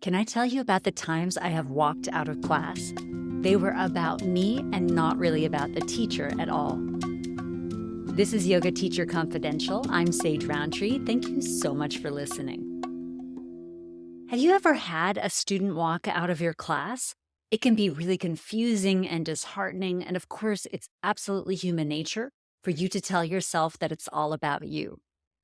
Can I tell you about the times I have walked out of class? They were about me and not really about the teacher at all. This is Yoga Teacher Confidential. I'm Sage Roundtree. Thank you so much for listening. Have you ever had a student walk out of your class? It can be really confusing and disheartening. And of course, it's absolutely human nature for you to tell yourself that it's all about you.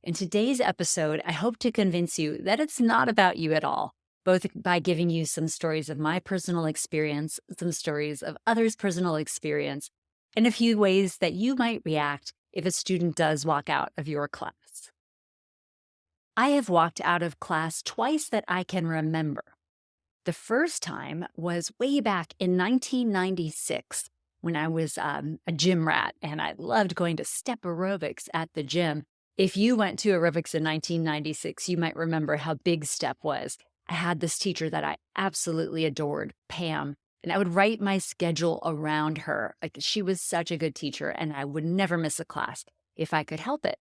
In today's episode, I hope to convince you that it's not about you at all, both by giving you some stories of my personal experience, some stories of others' personal experience, and a few ways that you might react if a student does walk out of your class. I have walked out of class twice that I can remember. The first time was way back in 1996 when I was a gym rat and I loved going to step aerobics at the gym. If you went to aerobics in 1996, you might remember how big step was. I had this teacher that I absolutely adored, Pam, and I would write my schedule around her. Like, she was such a good teacher, and I would never miss a class if I could help it,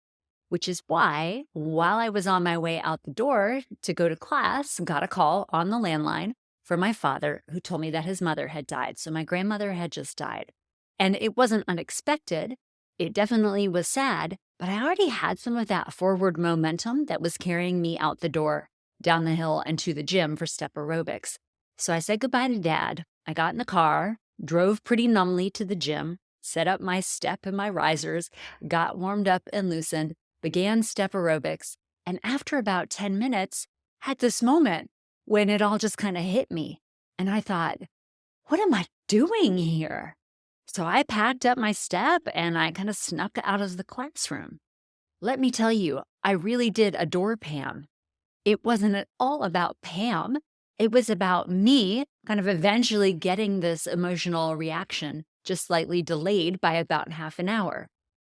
which is why, while I was on my way out the door to go to class, got a call on the landline from my father who told me that his mother had died. So my grandmother had just died. And it wasn't unexpected. It definitely was sad, but I already had some of that forward momentum that was carrying me out the door, down the hill, and to the gym for step aerobics. So I said goodbye to Dad. I got in the car, drove pretty numbly to the gym, set up my step and my risers, got warmed up and loosened, began step aerobics, and after about 10 minutes, had this moment when it all just kind of hit me. And I thought, what am I doing here? So I packed up my step and I kind of snuck out of the classroom. Let me tell you, I really did adore Pam. It wasn't at all about Pam. It was about me kind of eventually getting this emotional reaction, just slightly delayed by about half an hour.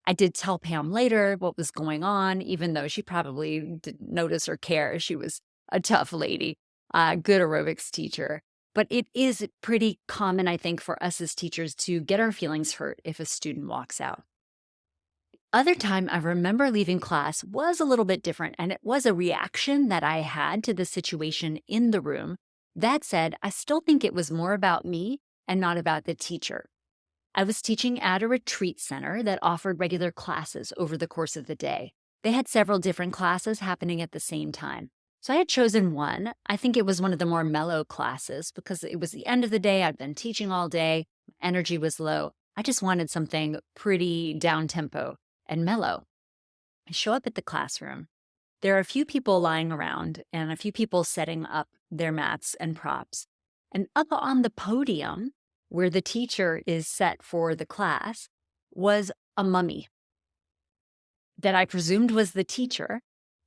I did tell Pam later what was going on, even though she probably didn't notice or care. She was a tough lady, a good aerobics teacher. But it is pretty common, I think, for us as teachers to get our feelings hurt if a student walks out. Other time I remember leaving class was a little bit different, and it was a reaction that I had to the situation in the room. That said, I still think it was more about me and not about the teacher. I was teaching at a retreat center that offered regular classes over the course of the day. They had several different classes happening at the same time. So I had chosen one. I think it was one of the more mellow classes because it was the end of the day. I'd been teaching all day. Energy was low. I just wanted something pretty down-tempo and mellow. I show up at the classroom. There are a few people lying around and a few people setting up their mats and props. And up on the podium, where the teacher is set for the class, was a mummy that I presumed was the teacher.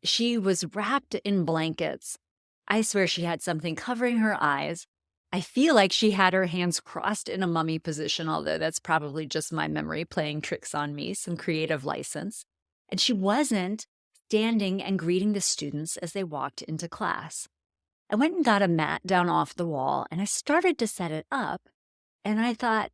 She was wrapped in blankets. I swear she had something covering her eyes. I feel like she had her hands crossed in a mummy position, although that's probably just my memory playing tricks on me, some creative license. And she wasn't standing and greeting the students as they walked into class. I went and got a mat down off the wall, and I started to set it up. And I thought,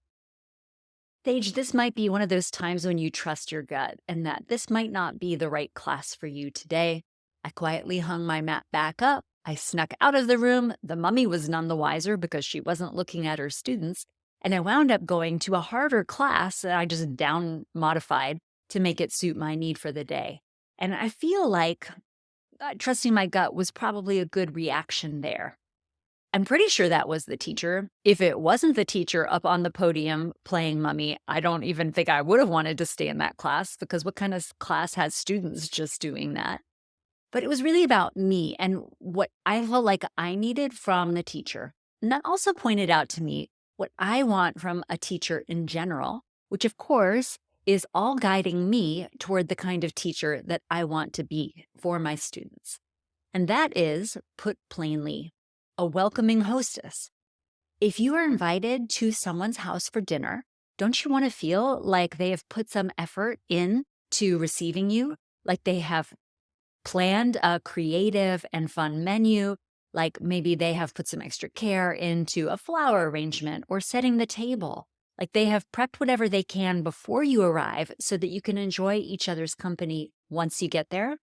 Sage, this might be one of those times when you trust your gut and that this might not be the right class for you today. I quietly hung my mat back up. I snuck out of the room. The mummy was none the wiser because she wasn't looking at her students. And I wound up going to a harder class that I just down modified to make it suit my need for the day. And I feel like trusting my gut was probably a good reaction there. I'm pretty sure that was the teacher. If it wasn't the teacher up on the podium playing mummy, I don't even think I would have wanted to stay in that class because what kind of class has students just doing that? But it was really about me and what I felt like I needed from the teacher. And that also pointed out to me what I want from a teacher in general, which of course is all guiding me toward the kind of teacher that I want to be for my students. And that is, put plainly, a welcoming hostess. If you are invited to someone's house for dinner, don't you want to feel like they have put some effort into receiving you? Like they have planned a creative and fun menu, like maybe they have put some extra care into a flower arrangement or setting the table. Like they have prepped whatever they can before you arrive so that you can enjoy each other's company once you get there.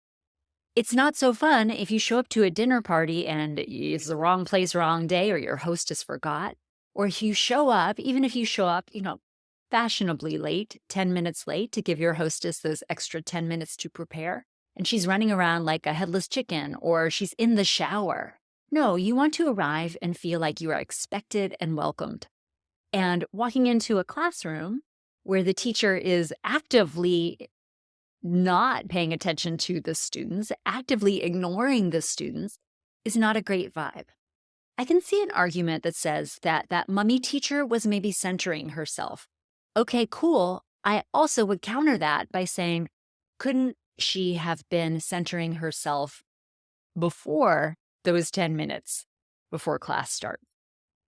It's not so fun if you show up to a dinner party and it's the wrong place, wrong day, or your hostess forgot. Or if you show up, even if you show up, fashionably late, 10 minutes late to give your hostess those extra 10 minutes to prepare, and she's running around like a headless chicken or she's in the shower. No, you want to arrive and feel like you are expected and welcomed. And walking into a classroom where the teacher is actively not paying attention to the students, actively ignoring the students, is not a great vibe. I can see an argument that says that mummy teacher was maybe centering herself. Okay, cool. I also would counter that by saying, couldn't she have been centering herself before those 10 minutes before class starts?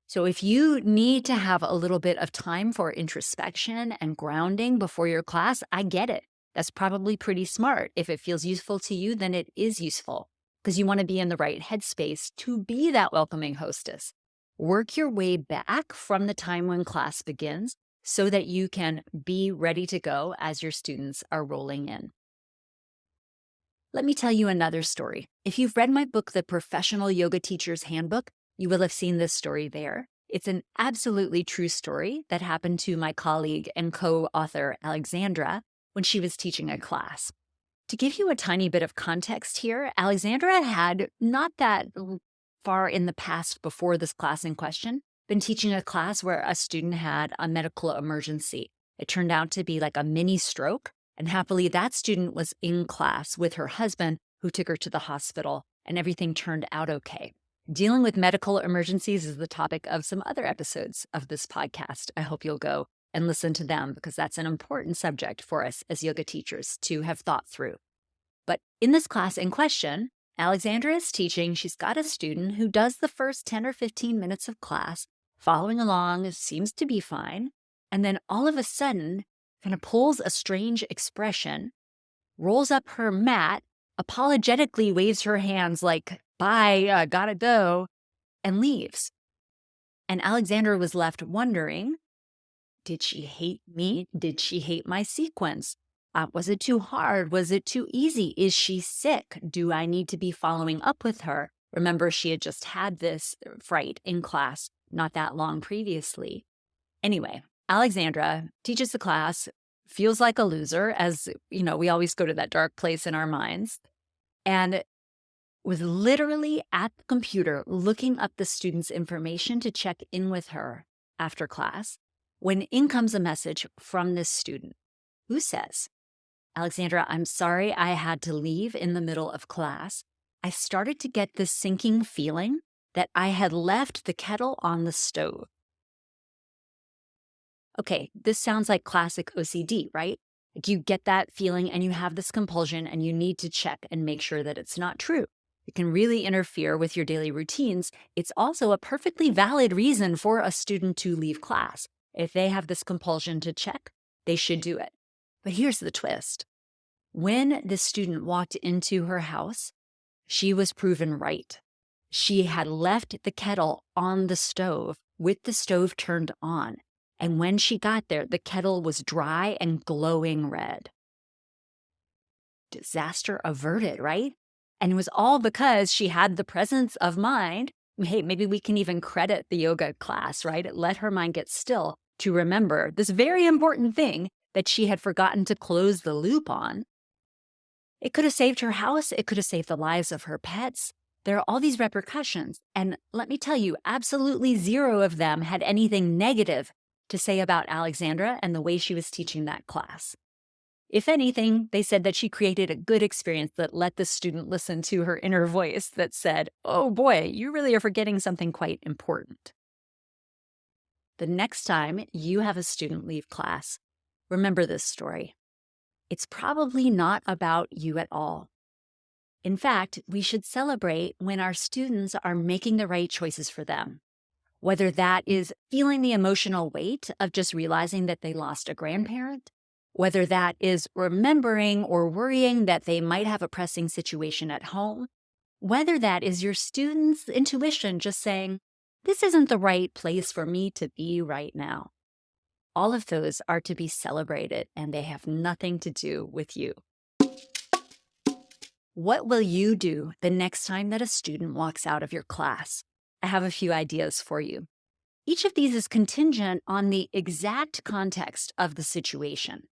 So if you need to have a little bit of time for introspection and grounding before your class, I get it. That's probably pretty smart. If it feels useful to you, then it is useful because you want to be in the right headspace to be that welcoming hostess. Work your way back from the time when class begins so that you can be ready to go as your students are rolling in. Let me tell you another story. If you've read my book, The Professional Yoga Teacher's Handbook, you will have seen this story there. It's an absolutely true story that happened to my colleague and co-author, Alexandra, when she was teaching a class. To give you a tiny bit of context here, Alexandra had, not that far in the past before this class in question, been teaching a class where a student had a medical emergency. It turned out to be like a mini stroke, and happily that student was in class with her husband who took her to the hospital, and everything turned out okay. Dealing with medical emergencies is the topic of some other episodes of this podcast. I hope you'll go and listen to them because that's an important subject for us as yoga teachers to have thought through. But in this class in question, Alexandra is teaching. She's got a student who does the first 10 or 15 minutes of class, following along, seems to be fine, and then all of a sudden kind of pulls a strange expression, rolls up her mat, apologetically waves her hands like, bye, gotta go, and leaves. And Alexandra was left wondering, did she hate me? Did she hate my sequence? Was it too hard? Was it too easy? Is she sick? Do I need to be following up with her? Remember, she had just had this fright in class not that long previously. Anyway, Alexandra teaches the class, feels like a loser, as we always go to that dark place in our minds, and was literally at the computer looking up the student's information to check in with her after class when in comes a message from this student who says, Alexandra, I'm sorry I had to leave in the middle of class. I started to get this sinking feeling that I had left the kettle on the stove. Okay, this sounds like classic OCD, right? Like you get that feeling and you have this compulsion and you need to check and make sure that it's not true. It can really interfere with your daily routines. It's also a perfectly valid reason for a student to leave class. If they have this compulsion to check, they should do it. But here's the twist. When the student walked into her house, she was proven right. She had left the kettle on the stove with the stove turned on. And when she got there, the kettle was dry and glowing red. Disaster averted, right? And it was all because she had the presence of mind. Hey, maybe we can even credit the yoga class, right? It let her mind get still to remember this very important thing that she had forgotten to close the loop on. It could have saved her house. It could have saved the lives of her pets. There are all these repercussions. And let me tell you, absolutely zero of them had anything negative to say about Alexandra and the way she was teaching that class. If anything, they said that she created a good experience that let the student listen to her inner voice that said, oh boy, you really are forgetting something quite important. The next time you have a student leave class, remember this story. It's probably not about you at all. In fact, we should celebrate when our students are making the right choices for them. Whether that is feeling the emotional weight of just realizing that they lost a grandparent, whether that is remembering or worrying that they might have a pressing situation at home, whether that is your student's intuition just saying, this isn't the right place for me to be right now. All of those are to be celebrated, and they have nothing to do with you. What will you do the next time that a student walks out of your class? I have a few ideas for you. Each of these is contingent on the exact context of the situation.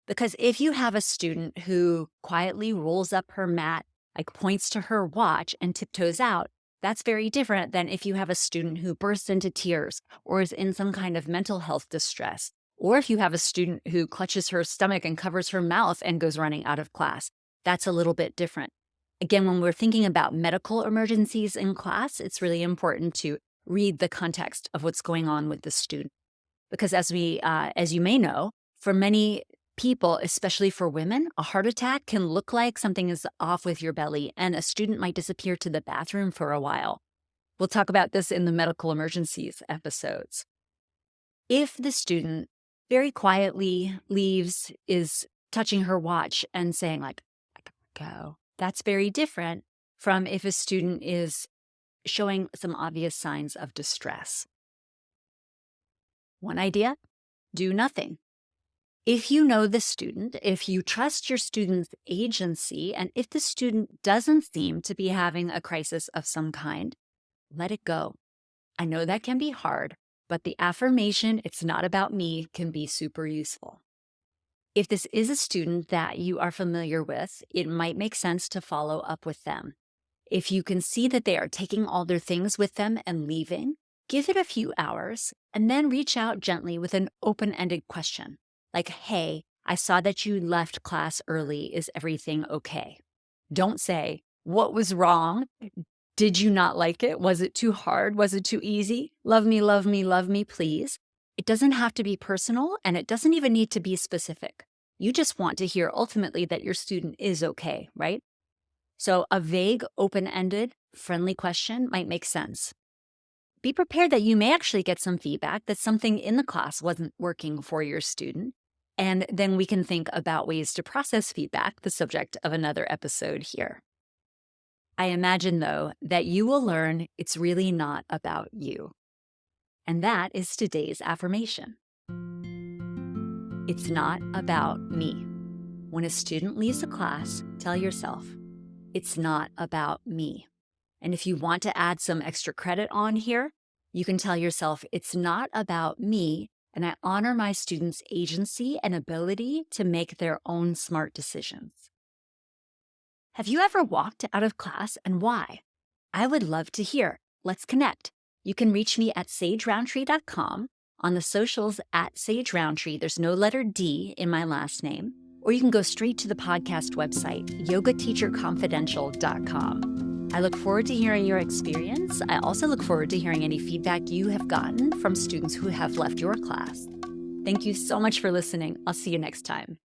Because if you have a student who quietly rolls up her mat, like points to her watch and tiptoes out, that's very different than if you have a student who bursts into tears or is in some kind of mental health distress, or if you have a student who clutches her stomach and covers her mouth and goes running out of class. That's a little bit different. Again, when we're thinking about medical emergencies in class, it's really important to read the context of what's going on with the student. Because as you may know, for many people, especially for women, a heart attack can look like something is off with your belly, and a student might disappear to the bathroom for a while. We'll talk about this in the medical emergencies episodes. If the student very quietly leaves, is touching her watch and saying like, I gotta go, that's very different from if a student is showing some obvious signs of distress. One idea, do nothing. If you know the student, if you trust your student's agency, and if the student doesn't seem to be having a crisis of some kind, let it go. I know that can be hard, but the affirmation, "it's not about me," can be super useful. If this is a student that you are familiar with, it might make sense to follow up with them. If you can see that they are taking all their things with them and leaving, give it a few hours and then reach out gently with an open-ended question. Like, hey, I saw that you left class early. Is everything okay? Don't say, what was wrong? Did you not like it? Was it too hard? Was it too easy? Love me, love me, love me, please. It doesn't have to be personal, and it doesn't even need to be specific. You just want to hear ultimately that your student is okay, right? So a vague, open-ended, friendly question might make sense. Be prepared that you may actually get some feedback that something in the class wasn't working for your student. And then we can think about ways to process feedback, the subject of another episode here. I imagine, though, that you will learn it's really not about you. And that is today's affirmation. It's not about me. When a student leaves a class, tell yourself, it's not about me. And if you want to add some extra credit on here, you can tell yourself, it's not about me, and I honor my students' agency and ability to make their own smart decisions. Have you ever walked out of class, and why? I would love to hear. Let's connect. You can reach me at sageroundtree.com, on the socials at sageroundtree. There's no letter D in my last name. Or you can go straight to the podcast website, yogateacherconfidential.com. I look forward to hearing your experience. I also look forward to hearing any feedback you have gotten from students who have left your class. Thank you so much for listening. I'll see you next time.